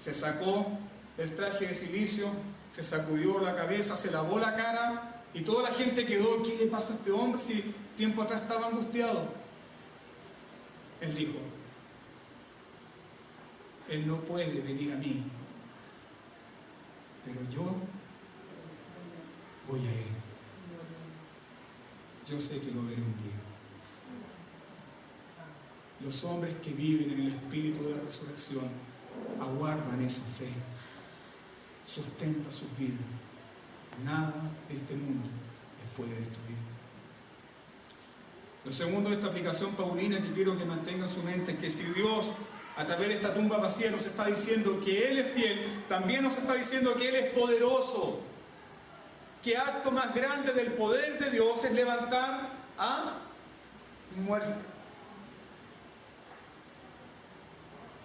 se sacó el traje de cilicio, se sacudió la cabeza, se lavó la cara y toda la gente quedó: ¿qué le pasa a este hombre si tiempo atrás estaba angustiado? Él dijo: Él no puede venir a mí, pero yo voy a Él. Yo sé que lo veré un día. Los hombres que viven en el espíritu de la resurrección aguardan esa fe, sustenta sus vidas. Nada de este mundo les puede destruir. Lo segundo de esta aplicación paulina que quiero que mantengan en su mente es que si Dios, a través de esta tumba vacía, nos está diciendo que Él es fiel, también nos está diciendo que Él es poderoso. ¿Qué acto más grande del poder de Dios es levantar a muertos?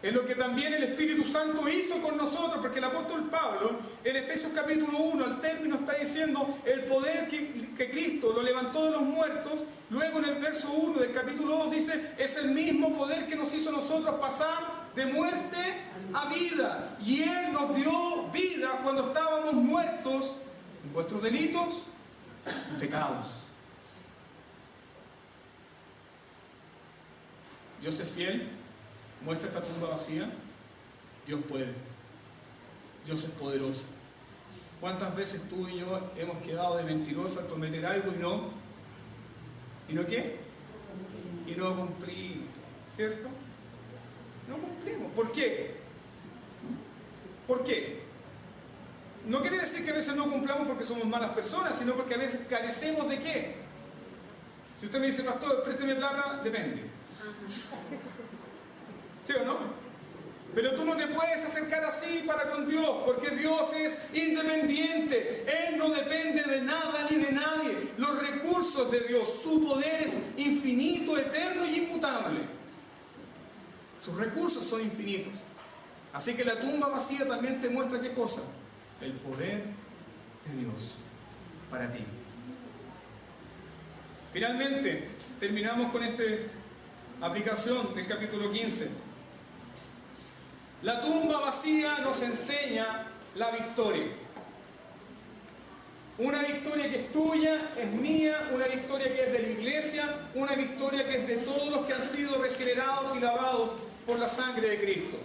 Es lo que también el Espíritu Santo hizo con nosotros, porque el apóstol Pablo, en Efesios capítulo 1, al término está diciendo el poder que Cristo lo levantó de los muertos. Luego en el verso 1 del capítulo 2 dice, es el mismo poder que nos hizo nosotros pasar de muerte a vida. Y Él nos dio vida cuando estábamos muertos en vuestros delitos y pecados. Dios es fiel. Muestra esta tumba vacía. Dios puede. Dios es poderoso. ¿Cuántas veces tú y yo hemos quedado de mentirosos al prometer algo y no? ¿Y no qué? Y no cumplimos. ¿Cierto? No cumplimos. ¿Por qué? ¿Por qué? No quiere decir que a veces no cumplamos porque somos malas personas, sino porque a veces carecemos de qué. Si usted me dice, pastor, présteme plata, depende. ¿Sí o no? Pero tú no te puedes acercar así para con Dios, porque Dios es independiente. Él no depende de nada ni de nadie. Los recursos de Dios, su poder es infinito, eterno y inmutable. Sus recursos son infinitos. Así que la tumba vacía también te muestra ¿qué cosa? El poder de Dios para ti. Finalmente, terminamos con esta aplicación del capítulo 15. La tumba vacía nos enseña la victoria. Una victoria que es tuya, es mía, una victoria que es de la iglesia, una victoria que es de todos los que han sido regenerados y lavados por la sangre de Cristo.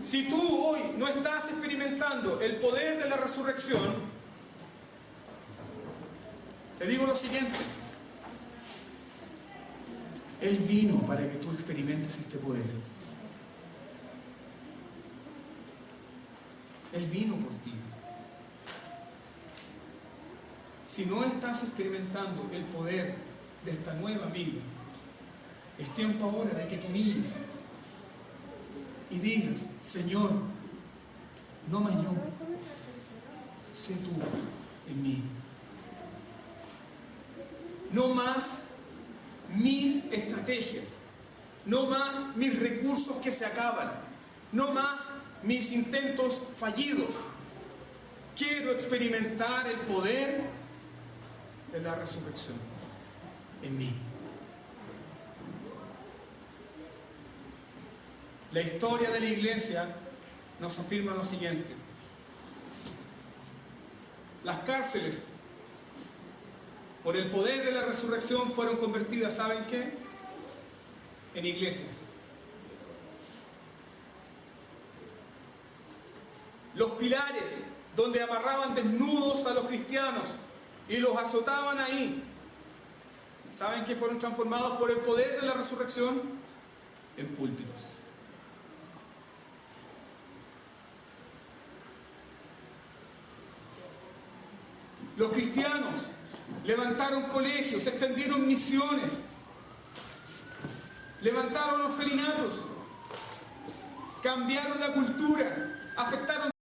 Si tú hoy no estás experimentando el poder de la resurrección, te digo lo siguiente: Él vino para que tú experimentes este poder. Él vino por ti. Si no estás experimentando el poder de esta nueva vida, es tiempo ahora de que te humilles y digas: Señor, no más yo, sé tú en mí. No más mis estrategias, no más mis recursos que se acaban, no más mis intentos fallidos. Quiero experimentar el poder de la resurrección en mí. La historia de la iglesia nos afirma lo siguiente: las cárceles, por el poder de la resurrección, fueron convertidas, ¿saben qué? En iglesias. Los pilares donde amarraban desnudos a los cristianos y los azotaban ahí. ¿Saben que fueron transformados por el poder de la resurrección? En púlpitos. Los cristianos levantaron colegios, extendieron misiones, levantaron orfelinatos, cambiaron la cultura, afectaron